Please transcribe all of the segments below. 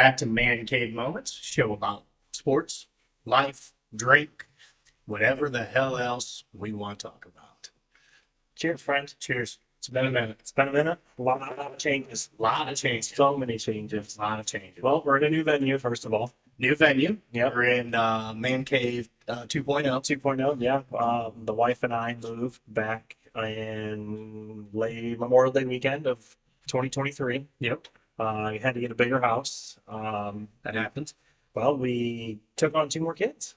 back to Mancave Moments, show about sports, life, drink, whatever the hell else we want to talk about. Cheers, friend. Cheers. It's been a minute. It's been a minute. A lot of changes. A lot of changes. So many changes. A lot of changes. Well, we're in a new venue, first of all. New venue. Yep. We're in Man Cave 2.0. 2.0, yeah. The wife and I moved back in late Memorial Day weekend of 2023. Yep. I had to get a bigger house. That happens. Well, we took on 2 more kids.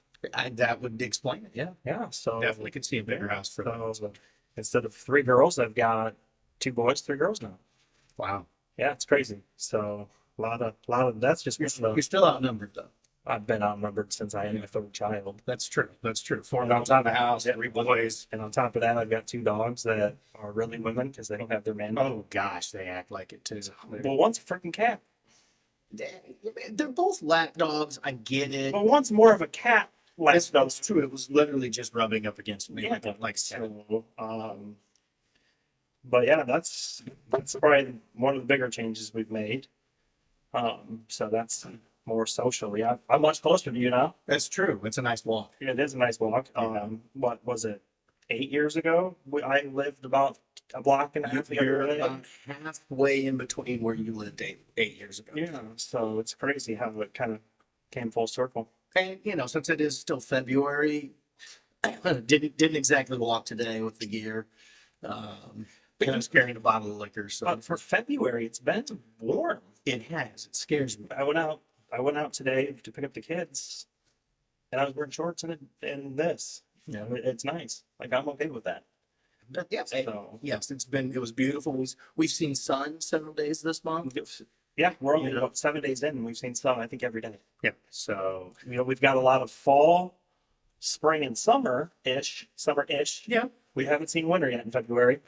That would explain it. Yeah. Yeah, so Definitely could see a bigger house for that. so instead of 3 girls, I've got 2 boys, 3 girls now. Wow. Yeah, it's crazy. So a lot of that's just You're still outnumbered though. I've been outnumbered since I had my 3rd child. That's true. That's true. 4 And on girls in top the of house, yeah, 3 boys. And on top of that, I've got 2 dogs that are really women because they don't have their man. Oh gosh, they act like it too. Well, one's a freaking cat. They're both lap dogs. I get it. Well, one's more of a cat. That's true. It was literally just rubbing up against me. Yeah, like so, but yeah, that's probably one of the bigger changes we've made. So that's more socially. I'm much closer to you now. that's true. It's a nice walk. It is a nice walk. What was it? 8 years ago, I lived about a block and a half the other You're way. about halfway in between where you lived 8 years ago. Yeah, so it's crazy how it kind of came full circle. And since it is still February, didn't exactly walk today with the gear. And I was carrying a bottle of liquor, so But for February, it's been warm. it has. It scares me. I went out today to pick up the kids, and I was wearing shorts and this. Yeah. It's nice. Like I'm okay with that. But yes, So yes, it was beautiful. We've seen sun several days this month. yeah, we're only about 7 days in, and we've seen sun. I think every day. Yeah. So We've got a lot of fall, spring, and summer-ish. yeah, We haven't seen winter yet in February.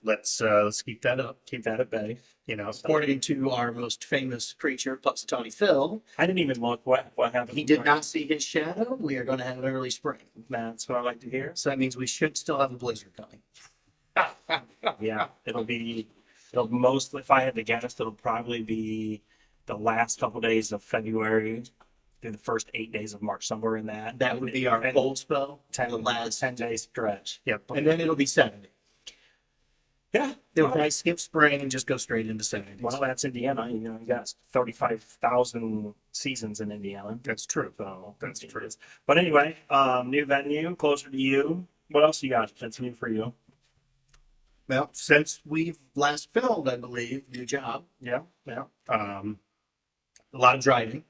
let's keep that up. Keep that at bay. According to our most famous creature, Puxatawny Phil, I didn't even look what happened. he did not see his shadow. We are going to have an early spring. That's what I like to hear. So that means we should still have a blizzard coming. Yeah, it'll mostly, if I had to guess, it'll probably be the last couple days of February through the first 8 days of March, somewhere in that. That would be our cold spell. 10 10 day stretch. Yep. And then it'll be 70. Yeah. They'll Well, probably skip spring and just go straight into 70s. well, that's Indiana. You got 35,000 seasons in Indiana. That's true. So That's true. But anyway, new venue, closer to you. What else you got that's new for you? Well, since we've last filmed, I believe, new job. Yeah. A lot of driving,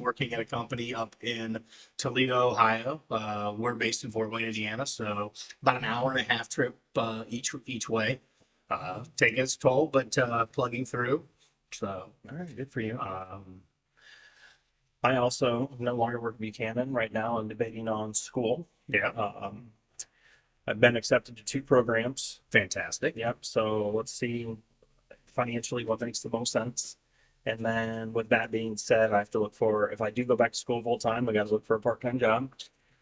working at a company up in Toledo, Ohio. We're based in Fort Wayne, Indiana, so about an hour and a half trip each way. Taking its toll, but plugging through. So, All right, good for you. I also no longer work at Buchanan right now. I'm debating on school. yeah, I've been accepted to 2 programs. fantastic. Yep. So let's see financially what makes the most sense. And then with that being said, I have to look for, if I do go back to school full time, I got to look for a part-time job.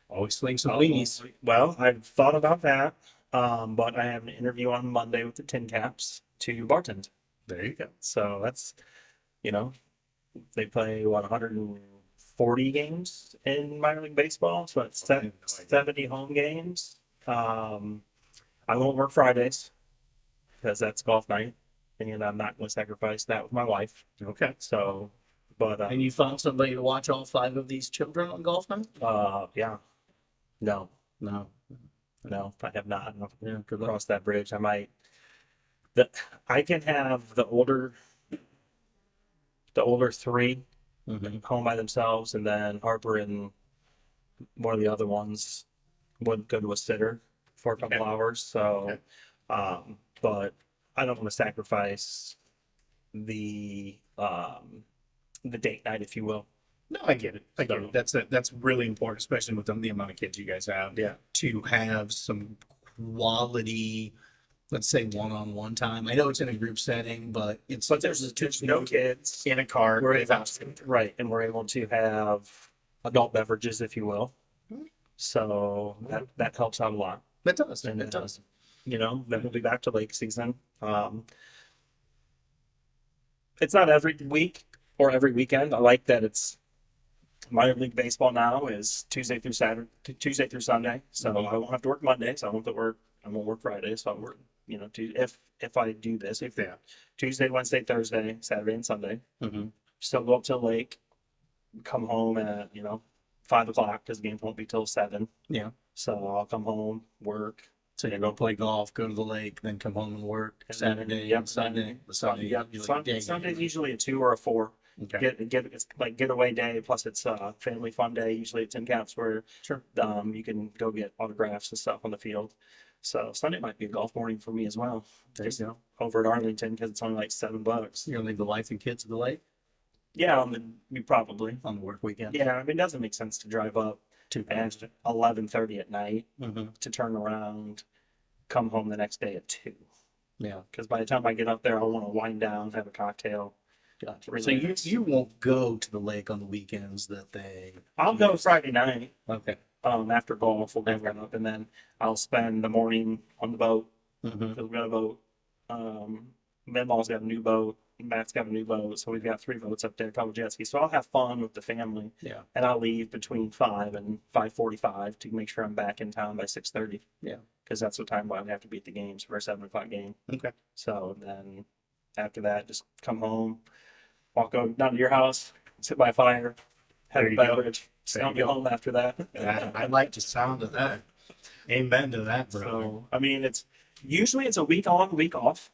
Always sling some weenies. Well, I've thought about that. But I have an interview on Monday with the Tin Caps to bartend. There you go. So that's, they play 140 games in minor league baseball. So it's 70 home games. I won't work Fridays because that's golf night, and I'm not going to sacrifice that with my wife. Okay. So, but And you found somebody to watch all 5 of these children on golf night? yeah, no, No. I have not. I'll Yeah, good luck. cross that bridge. I might. I can have the older 3 Mm-hmm. home by themselves, and then Harper and one of the other ones would go to a sitter for a couple Okay. hours. So, Okay. but I don't want to sacrifice the date night, if you will. No, I get it. I get it. That's really important, especially with the amount of kids you guys have. Yeah. To have some quality, let's say one-on-one time. I know it's in a group setting, but it's But there's no kids. in a car. We're able right, and we're able to have adult beverages, if you will. So that helps out a lot. That does. And It does. then we'll be back to lake season. It's not every week or every weekend. I like that it's minor league baseball now is Tuesday through Sunday. So I won't have to work Monday. So I won't work Friday. So I work, if I do this, Yeah. Tuesday, Wednesday, Thursday, Saturday, and Sunday. Mm-hmm. Still go up to the lake, come home at 5 o'clock because the games won't be till 7. Yeah. So I'll come home, work. So you go play golf, go to the lake, then come home and work Saturday and Sunday. The Sunday, Sunday's usually a 2 or a 4. Okay. It's like getaway day. Plus it's a family fun day. Usually it's in caps where Sure. you can go get autographs and stuff on the field. So Sunday might be a golf morning for me as well. There you go. Over at Arlington because it's only like $7. You're gonna leave the wife and kids at the lake Yeah, we probably. on the work weekend. Yeah, I mean, it doesn't make sense to drive up at 11:30 at night Mm-hmm. to turn around, come home the next day at 2. Yeah. Because by the time I get up there, I want to wind down, have a cocktail. Gotcha. So you won't go to the lake on the weekends that they. I'll go Friday night. Okay. After golf, we'll go run up, and then I'll spend the morning on the boat. Mm-hmm. Because we got a boat. Midmall's got a new boat. Matt's got a new boat, so we've got 3 boats up there, a couple jet skis. So I'll have fun with the family, Yeah. and I'll leave between 5 and 5:45 to make sure I'm back in town by 6:30. Yeah. Because that's the time I would have to be at the games for a 7 o'clock game. Okay. So then after that, just come home, walk down to your house, sit by a fire, have There a you go. beverage, There I'll you be go. home after that. I like the sound of that. Amen to that, bro. So I mean, it's usually a week on, week off.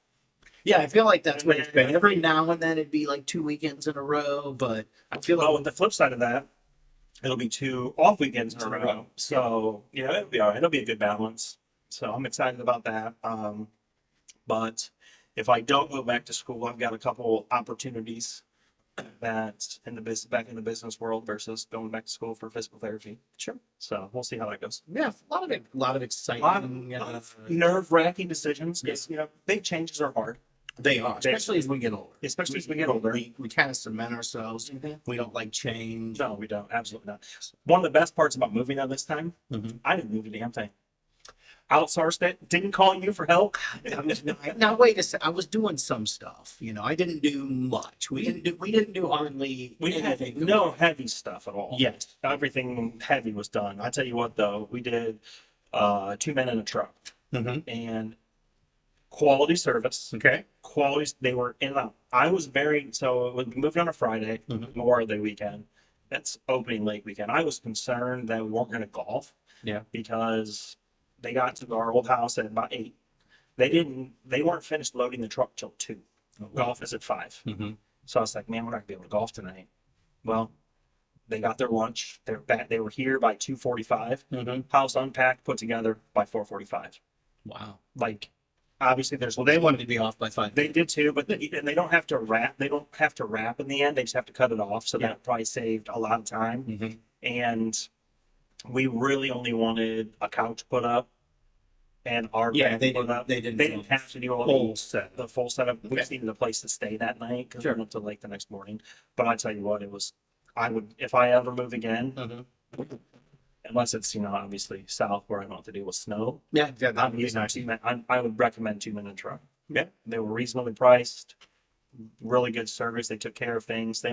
Yeah, I feel like that's what it's been. Every now and then it'd be like 2 weekends in a row, but I feel But like with the flip side of that, it'll be 2 off weekends in a row. So it'll be all right. It'll be a good balance. So I'm excited about that. But if I don't go back to school, I've got a couple opportunities that back in the business world versus going back to school for physical therapy. Sure. So we'll see how that goes. Yeah, a lot of A exciting. lot of nerve-wracking decisions because big changes are hard. They are, especially as we get older. Especially as we get older. We kind of cement ourselves. Mhm. We don't like change. No, we don't. Absolutely not. One of the best parts about moving out this time, Mhm. I didn't move a damn thing. Outsourced it. Didn't call you for help. Now wait a sec. I was doing some stuff. I didn't do much. We didn't do hardly. We didn't have anything. no heavy stuff at all. Yes. Everything heavy was done. I tell you what, though, we did 2 men in a truck Mm-hmm. and quality service. Okay. Quality. They were in and out. I was so we moved on a Friday, Mhm. Memorial Day weekend. That's opening lake weekend. I was concerned that we weren't going to golf. Yeah. Because they got to our old house at about 8. They weren't finished loading the truck till 2. Golf is at 5. Mm-hmm. So I was like, man, we're not gonna be able to golf tonight. Well, they got their lunch. They're back. They were here by 2:45. Mm-hmm. House unpacked, put together by 4:45. Wow. Like, obviously, there's. Well, they wanted to be off by 5. They did too, but and they don't have to wrap. They don't have to wrap in the end. They just have to cut it off. So Yeah. that probably saved a lot of time. Mm-hmm. And we really only wanted a couch put up and our bed put up. They didn't. They didn't have to do all full set. the full setup. We Okay. just needed a place to stay that night because Sure. we went to the lake the next morning. But I tell you what, I would, if I ever move again, Mm-hmm. unless it's, obviously south where I don't have to deal with snow, Yeah, that I'm would be using nice. 2 men. I would recommend 2 men in a truck. Yeah. They were reasonably priced, really good service. They took care of things. They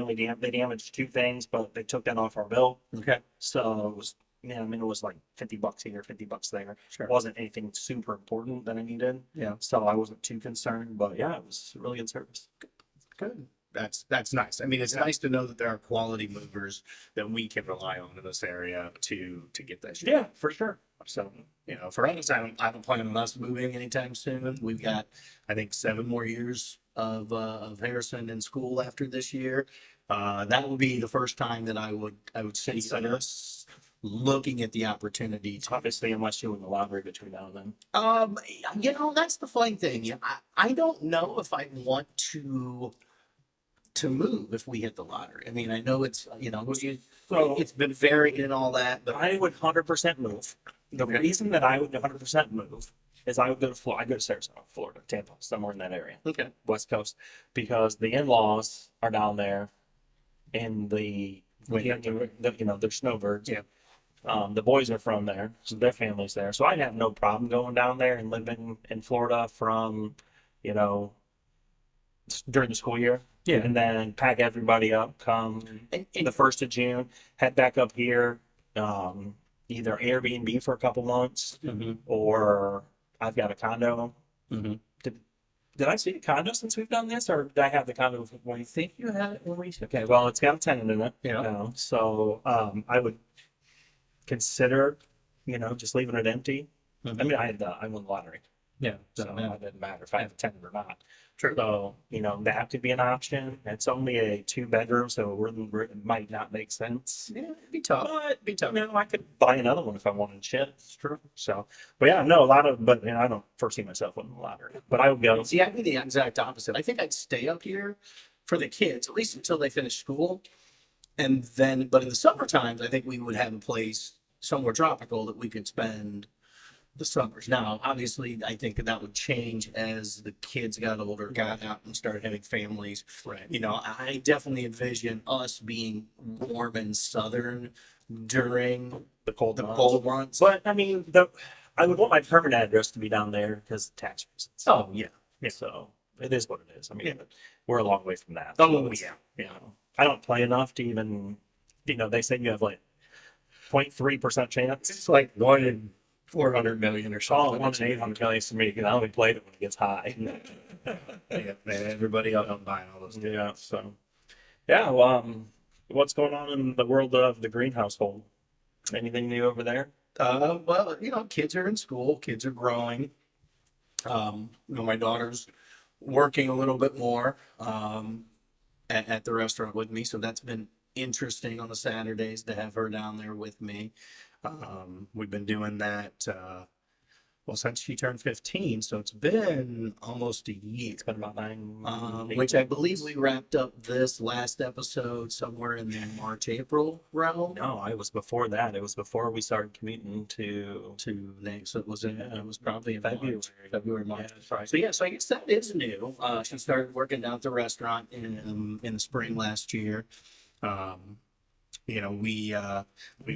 damaged 2 things, but they took that off our bill. Okay. So it was, it was like $50 here, $50 there. Sure. It wasn't anything super important that I needed. Yeah. So I wasn't too concerned, but yeah, it was really good service. Good. That's nice. I mean, it's nice to know that there are quality movers that we can rely on in this area to get that shit. Yeah, for sure. So, For us, I don't plan on us moving anytime soon. We've got, I think, 7 more years of Harrison in school after this year. That will be the first time that I would see us looking at the opportunity to. obviously, unless you win the lottery between now and then. That's the fun thing. Yeah, I don't know if I want to move if we hit the lottery. I mean, I know it's it's been varied and all that, but I would 100% move. The Okay. reason that I would 100% move is I would go to Florida. I go to Sarasota, Florida, Tampa, somewhere in that area, okay. West Coast, because the in-laws are down there, and they're snowbirds. Yeah. The boys are from there, so their family's there. So I'd have no problem going down there and living in Florida from, during the school year. Yeah. and then pack everybody up come And the 1st of June, head back up here, either Airbnb for a couple months, Mhm. or I've got a condo. Mhm. Did I see a condo since we've done this, or did I have the condo when I think you had it when we. Okay, well, it's got a tenant in it. Yeah. So I would consider, just leaving it empty. Mhm. I mean, I won the lottery, Yeah. so So, it doesn't matter if I have a tenant or not. true. So, that could be an option. It's only a 2-bedroom, so it might not make sense. Yeah, it'd be tough. But, Be tough. I could buy another one if I wanted shit. It's true. So, but yeah, no, but I don't foresee myself winning the lottery. But I would go. See, I'd be the exact opposite. I think I'd stay up here for the kids, at least until they finish school. And then, but in the summer times, I think we would have a place somewhere tropical that we could spend the summers. Now, obviously, I think that would change as the kids got older, got out and started having families. Right. I definitely envision us being warm and southern during The cold the months. cold months. But I mean, I would want my permanent address to be down there because of tax reasons. Oh, yeah. Yeah. So it is what it is. I mean, Yeah. we're a long way from that. Oh, So it's, yeah. I don't play enough to even, they say you have like 0.3% chance. It's like 1 in 400 million or Oh, something. 1 in 800 million for me because I only played it when it gets high. Yeah, man, everybody out buying all those. Yeah. So, yeah. Well, what's going on in the world of the green household? Anything new over there? Well, kids are in school, kids are growing. My daughter's working a little bit more at the restaurant with me, so that's been interesting on the Saturdays to have her down there with me. We've been doing that since she turned 15, so it's been almost a year. It's been about 9 Which I believe we wrapped up this last episode somewhere in the March, April realm. No, it was before that. It was before we started commuting to Next, so it was probably in February. February, March. Yeah, that's right. So I guess that is new. She started working down at the restaurant in the spring last year.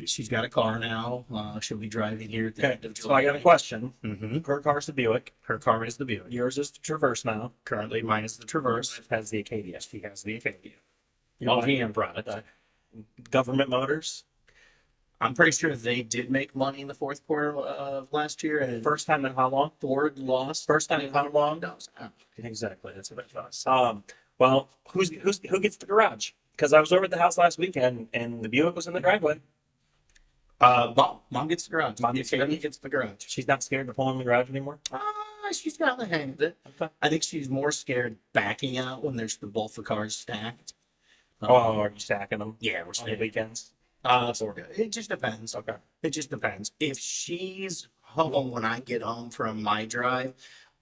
She's got a car now. She'll be driving here at the Okay, end of so July. I got a question. Mm-hmm. Her car's the Buick. Her car is the Buick. Yours is the Traverse now. Currently, mine is the Traverse. It has the Acadia. She has the Acadia. Your All wife- GM product. Government Motors. I'm pretty sure they did make money in the fourth quarter of last year, and First time in how long? Ford lost. First time in how long? Exactly. That's what I thought. Well, who gets the garage? Because I was over at the house last weekend and the Buick was in the driveway. Mom gets the garage. Mom The gets the Acadia garage? gets the garage. She's not scared to pull in the garage anymore. She's got the hang of it. Okay. I think she's more scared backing out when there's both the cars stacked. Are you stacking them Yeah, we're on the stacking. weekends? It just depends. Okay. It just depends. If she's home when I get home from my drive,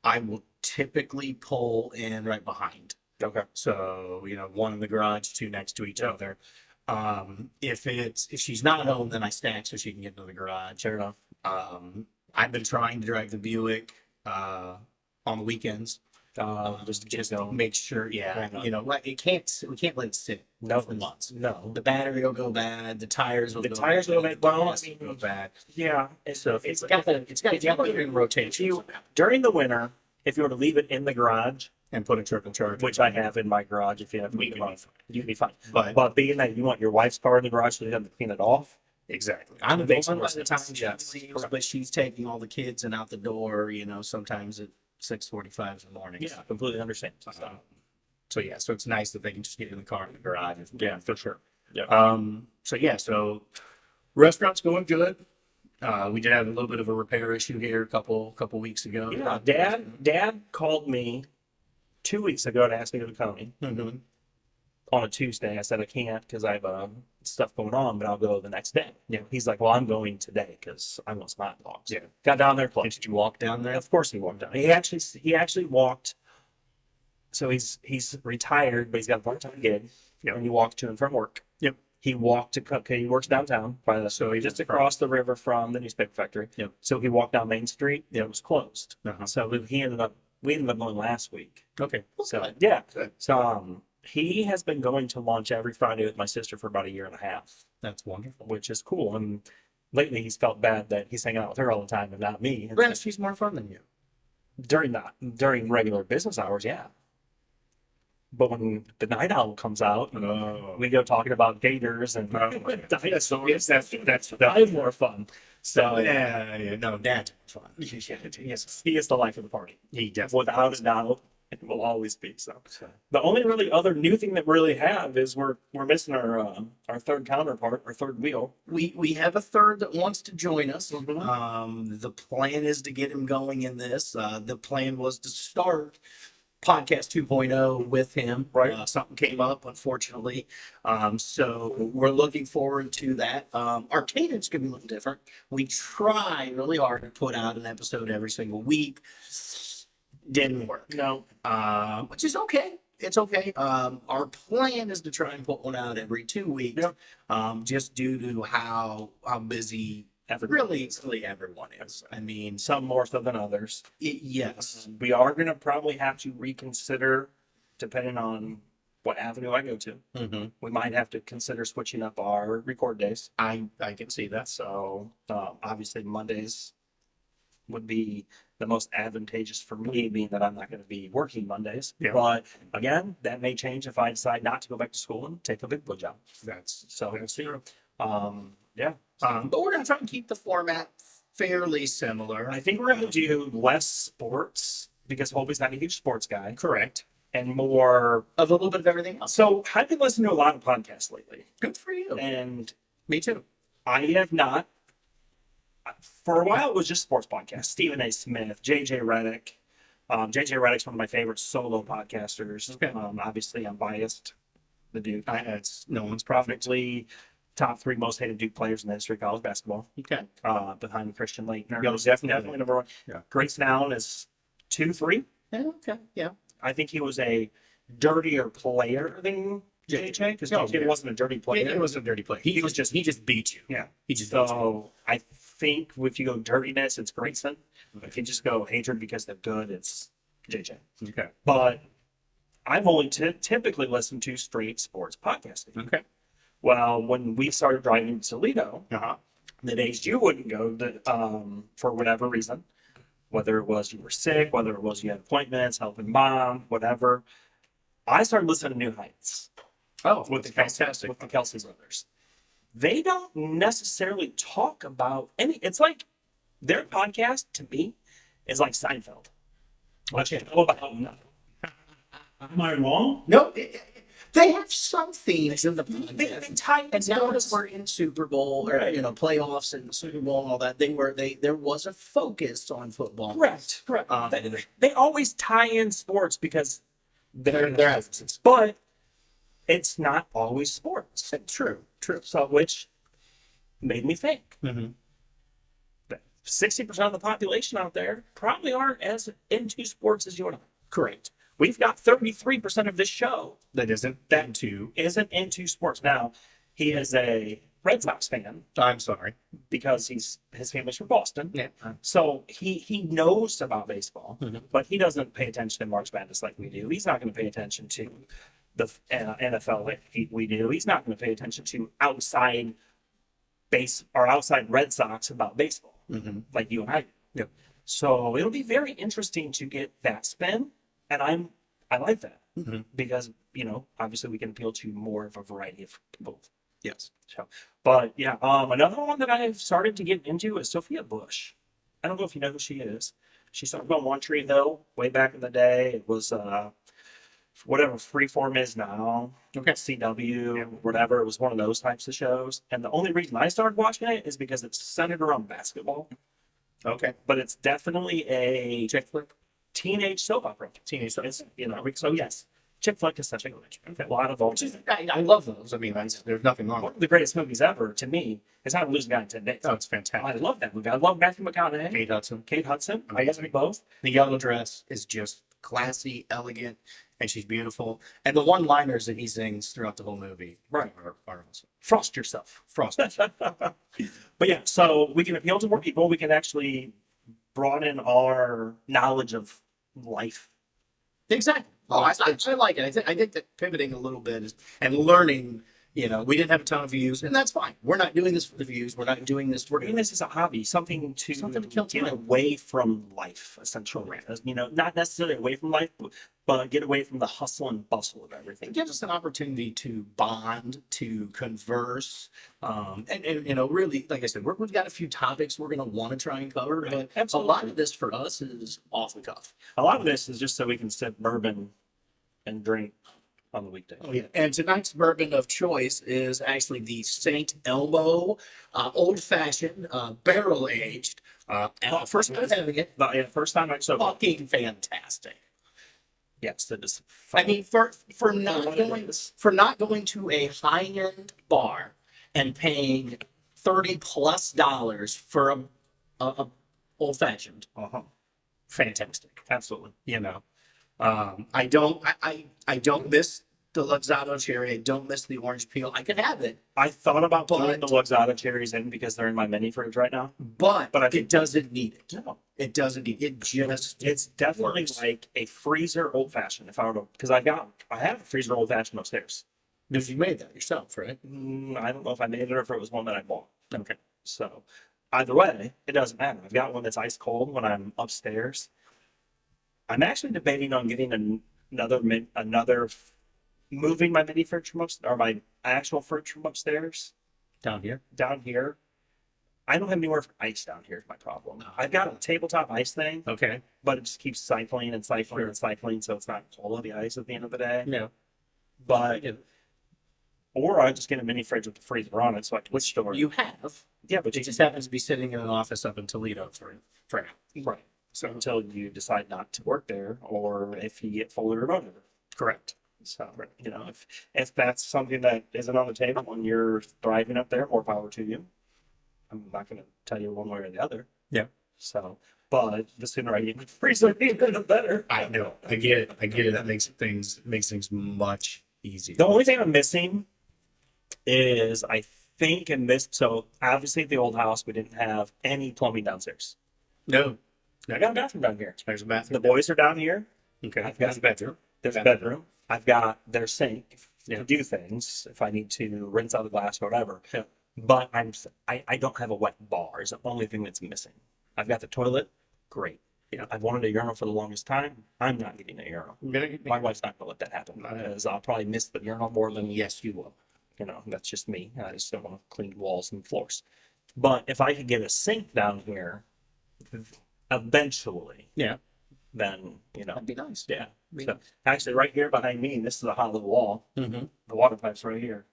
I will typically pull in right behind. Okay. So, one in the garage, two next to each other. If she's not home, then I stack so she can get into the garage. Fair enough. I've been trying to drive the Buick on the weekends. Just to Just get going. make sure, yeah, we can't let it sit No, for months. No. The battery will go bad. The tires will The go tires bad. will go bad. Well, gas I mean, will go bad. Yeah. So it's got to put it in rotation During the winter, if you were to leave it in the garage, and put a trickle charge. which I have in my garage, if you have We can be fine. you'd be fine. But But being that you want your wife's car in the garage so you have to clean it off, exactly, I'm Makes gone more by the time sense. she Yes. leaves, but she's taking all the kids and out the door. Sometimes at 6:45 in the morning. yeah, completely understand. So it's nice that they can just get in the car in the garage. Yeah, for sure. Yeah. So restaurant's going good. We did have a little bit of a repair issue here a couple weeks ago. Yeah, Dad called me 2 weeks ago to ask me to go to Coney Mhm. on a Tuesday. I said I can't because I have stuff going on, but I'll go the next day. Yeah. He's like, well, I'm going today because I want some hot dogs. Yeah. Got down there close. Did you walk down there? Of course he walked down. He actually walked. So he's retired, but he's got a part-time gig. Yep. And he walked to and from work. Yep. He walked to. Okay, he works downtown by the. So he just went across the river from the newspaper factory. Yep. So he walked down Main Street. Yep. It was closed. Uh-huh. So we ended up going last week. Okay. So Good. yeah. Good. So he has been going to lunch every Friday with my sister for about a year and a half, That's wonderful. which is cool. And lately he's felt bad that he's hanging out with her all the time and not me. And Well, she's more fun than you. during regular business hours, yeah. But when the Night Owl comes out, we go talking about gators and dinosaurs. That's more fun. So no, that's fun. yes, he is the life of the party. He definitely Without a doubt, it will always be so. The only really other new thing that we really have is we're missing our third counterpart, our third wheel. We have a third that wants to join us. Mhm. The plan is to get him going in this. The plan was to start podcast 2.0 with him. Right. Something came up, unfortunately. So we're looking forward to that. Our cadence could be a little different. We try really hard to put out an episode every single week. Didn't work. No. Which is okay. It's okay. Our plan is to try and put one out every 2 weeks. Yep. Just due to how busy really everyone is. I mean, Some more so than others. yes. We are going to probably have to reconsider, depending on what avenue I go to. Mm-hmm. We might have to consider switching up our record days. I can see that. So obviously Mondays would be the most advantageous for me, being that I'm not going to be working Mondays. Yeah. But again, that may change if I decide not to go back to school and take a big boy job. That's True. yeah. But we're gonna try and keep the format fairly similar. I think we're going to do less sports because Holby's not a huge sports guy, Correct. and more. Of a little bit of everything else. So I've been listening to a lot of podcasts lately, Good for you. and Me too. I have not. For a while, it was just sports podcasts. Stephen A. Smith, JJ Redick. JJ Redick's one of my favorite solo podcasters. Okay. Obviously, I'm biased. The Duke. It's no one's perfect. Probably top 3 most hated Duke players in the history of college basketball. Okay. Behind Christian Laettner. Yeah, Definitely number 1. Yeah. Grace Noun is 2, 3. Yeah. Okay. Yeah. I think he was a dirtier player than JJ because Oh, JJ yeah. wasn't a dirty player. He was a dirty player. He just beat you. Yeah. He just beat you. So I think if you go dirtiness, it's Grayson. If you just go hatred because they're good, it's JJ. Okay. But I've only typically listened to straight sports podcasting. Okay. Well, when we started driving to Toledo, Uh-huh. the days you wouldn't go for whatever reason, whether it was you were sick, whether it was you had appointments, helping mom, whatever, I started listening to New Heights. Oh, With the fantastic. with the Kelsey brothers. They don't necessarily talk about any. It's like their podcast to me is like Seinfeld. What you know about nothing. Am I wrong? No, they have some themes in the They podcast. tie And now that we're in Super Bowl or playoffs and Super Bowl and all that, there was a focus on football. Correct. They always tie in sports because They're emphasis. but it's not always sports. True. So which made me think Mm-hmm. that 60% of the population out there probably aren't as into sports as you and I. Correct. We've got 33% of this show That isn't that too. isn't into sports. Now, he is a Red Sox fan I'm sorry. because his family's from Boston. Yeah. So he knows about baseball, Mhm. but he doesn't pay attention to March Madness like we do. He's not going to pay attention to the NFL like we do. He's not going to pay attention to outside Red Sox about baseball Mm-hmm. like you and I do. Yep. So it'll be very interesting to get that spin, and I like that Mhm. because obviously we can appeal to more of a variety of people. Yes. So, but yeah, another one that I've started to get into is Sophia Bush. I don't know if you know who she is. She started on One Tree Hill way back in the day. It was whatever Freeform is now. Okay. CW, whatever. It was one of those types of shows. And the only reason I started watching it is because it's centered around basketball. Okay. But it's definitely a Chick flick. teenage soap opera. Teenage. It's so yes, chick flick is such a lot of Which is, I love those. I mean, there's nothing wrong one with of the greatest movies ever to me is How to Lose a Guy in 10 Days. it. Oh, it's I fantastic. love that movie. I love Matthew McConaughey, Kate Hudson. Kate Hudson. I guess we both. The yellow dress is just classy, elegant, and she's beautiful. And the one-liners that he sings throughout the whole movie Right. are awesome. Frost yourself. Frost. But yeah, so we can appeal to more people. We can actually broaden our knowledge of life. Exactly. Oh, I like it. I think that pivoting a little bit and learning We didn't have a ton of views, and that's fine. We're not doing this for the views. We're not doing this. We're doing this as a hobby, something to kill get time. away from life, essentially. Not necessarily away from life, but get away from the hustle and bustle of everything. It gives us an opportunity to bond, to converse, and really, like I said, we've got a few topics we're going to want to try and cover, but Absolutely. a lot of this for us is off the cuff. A lot of this is just so we can sip bourbon and drink on the weekday. Oh yeah, and tonight's bourbon of choice is actually the Saint Elmo Old Fashioned Barrel Aged. First time having it, But yeah, first time I saw it. fucking fantastic. Yes, it is. I mean, for not what it going is. for not going to a high end bar and paying $30+ for a old fashioned, fantastic. Absolutely. I don't miss the Luxardo cherry. I don't miss the orange peel. I could have it, I thought about putting the But- Luxardo cherries in because they're in my mini fridge right now. but I it think doesn't need it. no, It doesn't need it. Just it's definitely works. like a freezer old fashioned. If I were to, because I have a freezer old fashioned upstairs. because you made that yourself, right? I don't know if I made it or if it was one that I bought. Okay. So either way, it doesn't matter. I've got one that's ice cold when I'm upstairs. I'm actually debating on getting another moving my mini fridge from upstairs, or my actual fridge from upstairs Down here. down here. I don't have anywhere for ice down here. Is my problem. I've got a tabletop ice thing, Okay. but it just keeps cycling and cycling and cycling, so it's not quality ice at the end of the day. Yeah. But or I just get a mini fridge with the freezer on it, so I can store. You have. Yeah, but It just happens to be sitting in an office up in Toledo for now. right. So Until you decide not to work there, or if you get fully remoted. correct. So if that's something that isn't on the table when you're thriving up there, more power to you. I'm not going to tell you one way or the other. Yeah. So, but the sooner I get the freezer, the better. I know. I get it. That makes things much easier. The only thing I'm missing is I think in this. So obviously at the old house we didn't have any plumbing downstairs. No. I got a bathroom down here. There's a The bathroom. boys are down here. Okay. I've got- There's a bedroom. There's a Bathroom. bedroom. I've got their sink Yeah. to do things if I need to rinse out the glass or whatever. Yeah. But I don't have a wet bar. Is the only thing that's missing. I've got the toilet. Great. Yeah. I've wanted a urinal for the longest time. I'm not getting a urinal. My wife's not gonna let that happen because I'll probably miss the urinal more than Yes, you will. that's just me. I just don't want to clean walls and floors. But if I could get a sink down here, eventually, Yeah. then That'd be nice. yeah. Be So actually, right here behind me, this is a hollow wall. Mm-hmm. The water pipe's right here.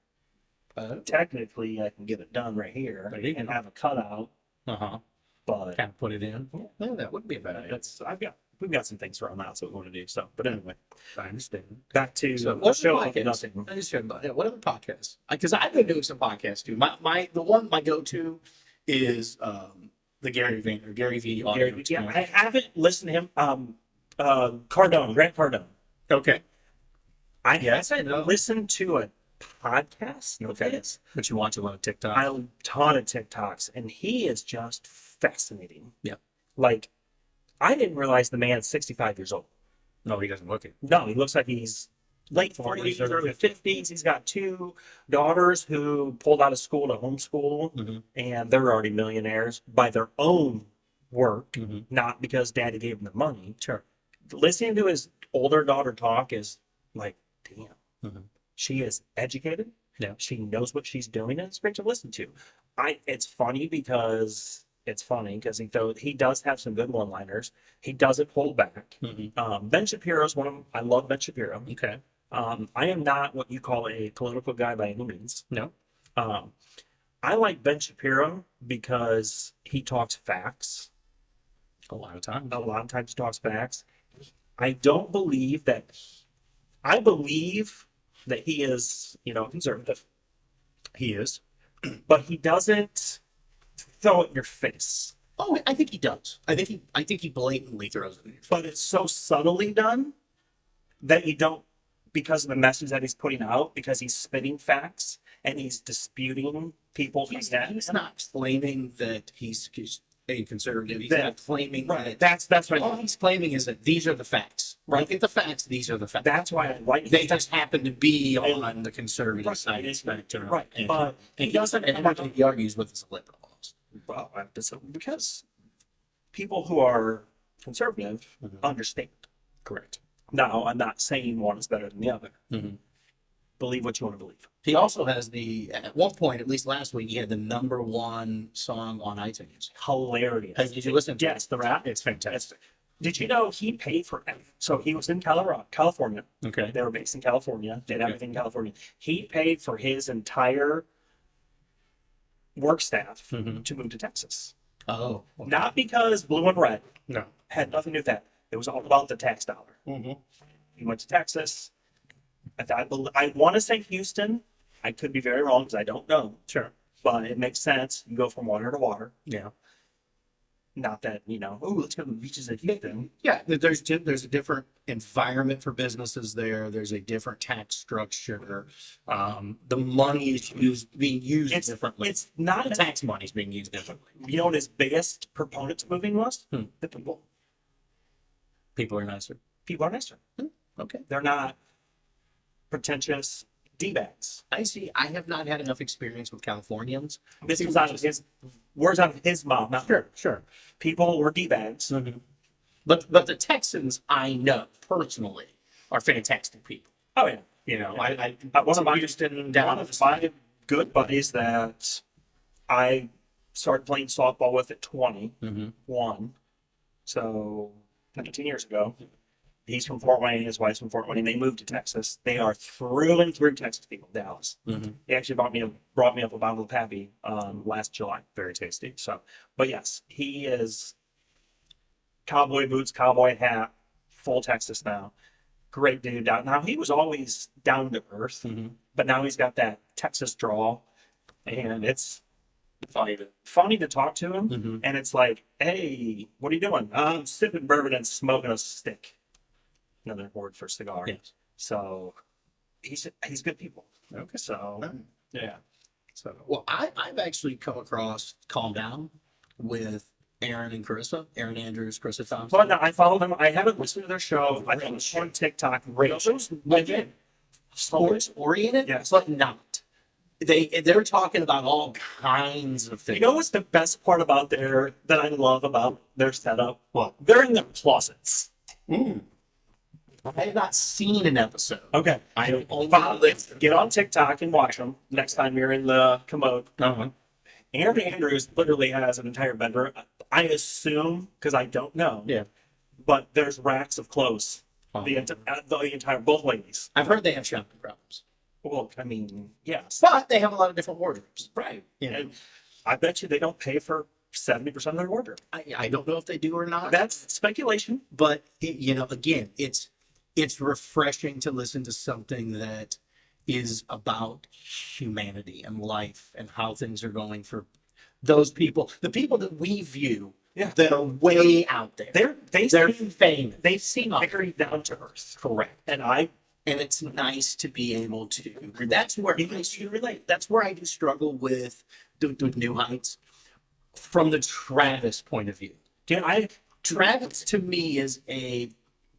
Technically, I can get it done right here There you and go. have a cutout, Uh-huh. but Kind of put it in. Yeah, that wouldn't be a bad idea. we've got some things thrown out, so we want to do so. But anyway, I understand. back to So the what's the show of podcast? nothing. I just heard about it. What other podcasts? Because I've been doing some podcasts too. My go-to is the Gary V audio. Yeah, I haven't listened to him. Grant Cardone. Okay. I Yes, haven't no. listened to a podcast of Okay. his. But you watch a lot of TikTok. A ton of TikToks, and he is just fascinating. Yeah. Like, I didn't realize the man's 65 years old. No, he doesn't look it. No, he looks like he's late 40s, early 50s. He's got two daughters who pulled out of school to homeschool, Mhm. and they're already millionaires by their own work, Mhm. not because daddy gave them the money. Sure. Listening to his older daughter talk is like, damn, Mhm. she is educated. Yeah. She knows what she's doing, and it's great to listen to. It's funny because he does have some good one-liners. He doesn't hold back. Mhm. Ben Shapiro's one of them. I love Ben Shapiro. Okay. I am not what you call a political guy by any means. No. I like Ben Shapiro because he talks facts. A lot of times. A lot of times he talks facts. I don't believe that. I believe that he is, conservative, He is. but he doesn't throw it in your face. Oh, I think he does. I think he blatantly throws it in your face. But it's so subtly done that you don't, because of the message that he's putting out, because he's spitting facts and he's disputing people. He's not claiming that he's a conservative. He's That- not claiming Right. that. That's what All he's claiming is that these are the facts. Right. Look at the facts. These are the facts. that's why I like They just happen to be And- on the conservative Right. side of the spectrum. Right. And, But and he doesn't. And he argues with his liberal. well, because people who are conservative Mhm. understand. Correct. Now, I'm not saying one is better than the other. Mhm. Believe what you want to believe. He also has at one point, at least last week, he had the #1 song on iTunes. Hilarious. Did you listen to it? Yes, the rap. It's fantastic. Did you know he paid for so he was in California. Okay. They were based in California. Did Okay. everything in California. He paid for his entire work staff Mhm. to move to Texas. Oh. Not because blue and red No. had nothing to do with that. It was all about the tax dollar. Mm-hmm. He went to Texas. I want to say Houston. I could be very wrong because I don't know. Sure. But it makes sense. You go from water to water. Yeah. Not that, oh, let's go to the beaches at Houston. Yeah. There's a different environment for businesses there. There's a different tax structure. The money is being used differently. It's not The tax money is being used differently. You know what his biggest proponent to moving was? Hmm. The people. People are nicer. People are nicer. Okay. They're not pretentious D-bags. I see. I have not had enough experience with Californians. This was out of his words out of his mouth. Not Sure. people were D-bags. Mm-hmm. But the Texans I know personally are fantastic people. Oh yeah. You know, One of my Houston down one of my good buddies that I started playing softball with at 21, Mm-hmm. so 19 years ago. He's from Fort Wayne. His wife's from Fort Wayne. They moved to Texas. They are through and through Texas people. Dallas. Mm-hmm. He actually brought me up a bottle of Pappy last July. Very tasty. So, but yes, he is cowboy boots, cowboy hat, full Texas now. Great dude. Now he was always down to earth, Mm-hmm. but now he's got that Texas drawl, and it's Funny to talk to him. Mm-hmm. And it's like, hey, what are you doing? I'm sipping bourbon and smoking a stick. Another word for cigar. Yes. So he's good people. Okay. So yeah. So well, I've actually come across Calm Down with Aaron and Carissa, Aaron Andrews, Carissa Thompson. But no, I follow them. I haven't listened to their show. I think it's on TikTok. Again, sports oriented, Yes. but not. They're talking about all kinds of things. You know what's the best part about that I love about their setup? What? They're in their closets. I have not seen an episode. Okay. I have only Get on TikTok and watch them next time you're in the commode. Uh-huh. Aaron Andrews literally has an entire bedroom. I assume, because I don't know, Yeah. but there's racks of clothes. Oh. The entire, both ladies. I've heard they have shopping problems, Well, I mean, yes. but they have a lot of different wardrobes. Right. You know, And I bet you they don't pay for 70% of their wardrobe. I don't know if they do or not. That's speculation. But again, it's refreshing to listen to something that is about humanity and life and how things are going for those people, the people that we view Yeah. that are way out there. They're They're famous. they seem very down to earth. Correct. And It's nice to be able to. That's where you relate. That's where I do struggle with New Heights from the Travis point of view. Travis to me is a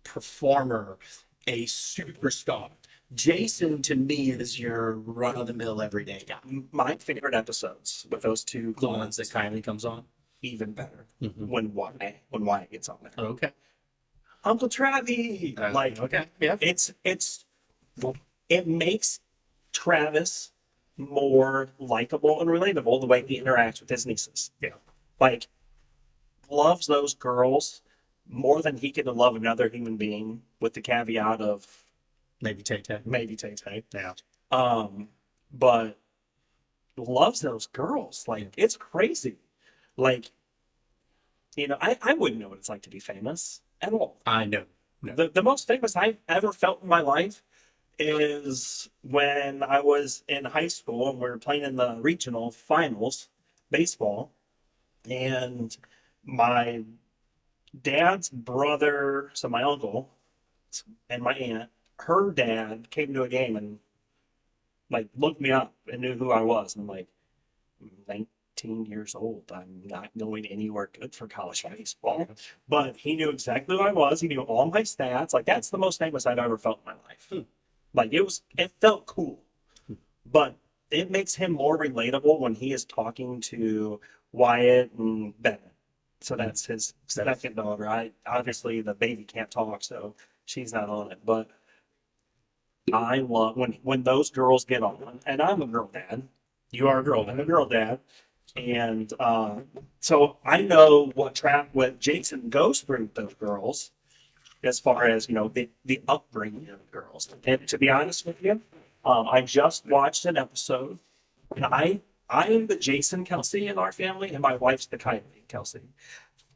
performer, a superstar. Jason to me is your run of the mill everyday guy. My favorite episodes with those two The ones that kindly comes on. even better Mhm. when Wyatt gets on there. Okay. Uncle Travis, Okay. Yeah. it makes Travis more likable and relatable the way he interacts with his nieces. Yeah. Like, loves those girls more than he could love another human being, with the caveat of Maybe Tay. maybe Tay. Yeah. But loves those girls. Like, it's crazy. Like, I wouldn't know what it's like to be famous at all. I know. No. The most famous I've ever felt in my life is when I was in high school and we were playing in the regional finals baseball, and my dad's brother, so my uncle and my aunt, her dad came to a game and looked me up and knew who I was. And I'm like, 18 years old. I'm not going anywhere good for college baseball. But he knew exactly who I was. He knew all my stats. Like, that's the most famous I've ever felt in my life. Like, it felt cool. But it makes him more relatable when he is talking to Wyatt and Bennett. So that's his second daughter. Obviously the baby can't talk, so she's not on it. But I love when those girls get on, and I'm a girl dad. You are a girl. I'm a girl dad, and so I know what Jason goes through with those girls, as far as the upbringing of the girls. And to be honest with you, I just watched an episode, and I am the Jason Kelsey in our family, and my wife's the Kylie Kelsey.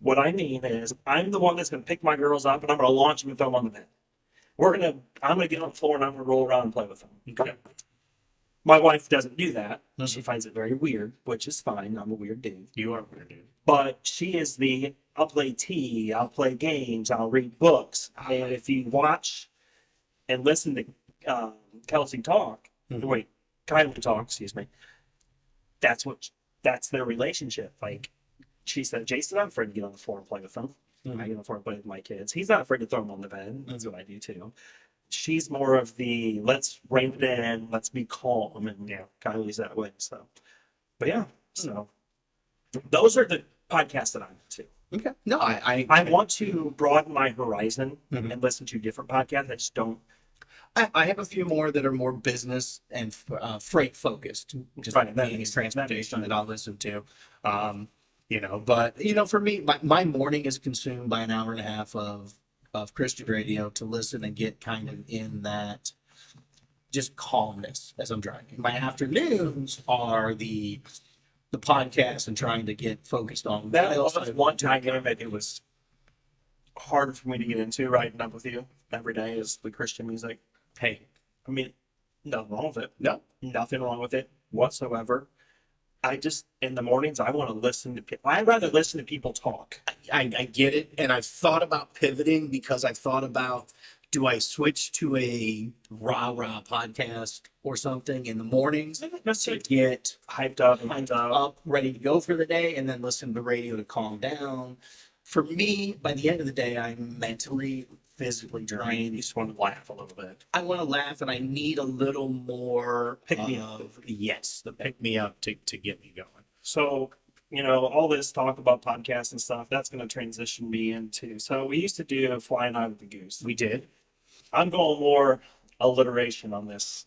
What I mean is, I'm the one that's going to pick my girls up, and I'm going to launch them and throw them on the bed. I'm going to get on the floor, and I'm going to roll around and play with them. Okay. My wife doesn't do that. She finds it very weird, which is fine. I'm a weird dude. You are a weird dude. But she is I'll play tea, I'll play games, I'll read books. And if you watch and listen to Kelsey talk, Kylie talk, excuse me, that's their relationship. Like, she said, Jason, I'm afraid to get on the floor and play with them. I get on the floor and play with my kids. He's not afraid to throw them on the bed. That's what I do too. She's more of the let's rein it in, let's be calm, and Kylie's that way. So, but yeah, so those are the podcasts that I'm into. Okay. No, I want to broaden my horizon and listen to different podcasts. I just don't. I have a few more that are more business and freight focused, just Right, that being makes transportation sense. that I'll listen to. But for me, my morning is consumed by an hour and a half of Christian radio to listen and get kind of in that just calmness as I'm driving. My afternoons are the podcast and trying to get focused on That was one time that it was harder for me to get into riding up with you every day is the Christian music. Hey, I mean, nothing wrong with it. no, Nothing wrong with it whatsoever. I just, in the mornings, I want to listen to people. I'd rather listen to people talk. I get it. And I've thought about pivoting because I've thought about, do I switch to a rah-rah podcast or something in the mornings to get Hyped up. ready to go for the day, and then listen to radio to calm down? For me, by the end of the day, I'm mentally, physically drained. You just want to laugh a little bit. I want to laugh, and I need a little more the pick me up to get me going. So, all this talk about podcasts and stuff, that's going to transition me into. So we used to do Flying Out with the Goose. We did. I'm going more alliteration on this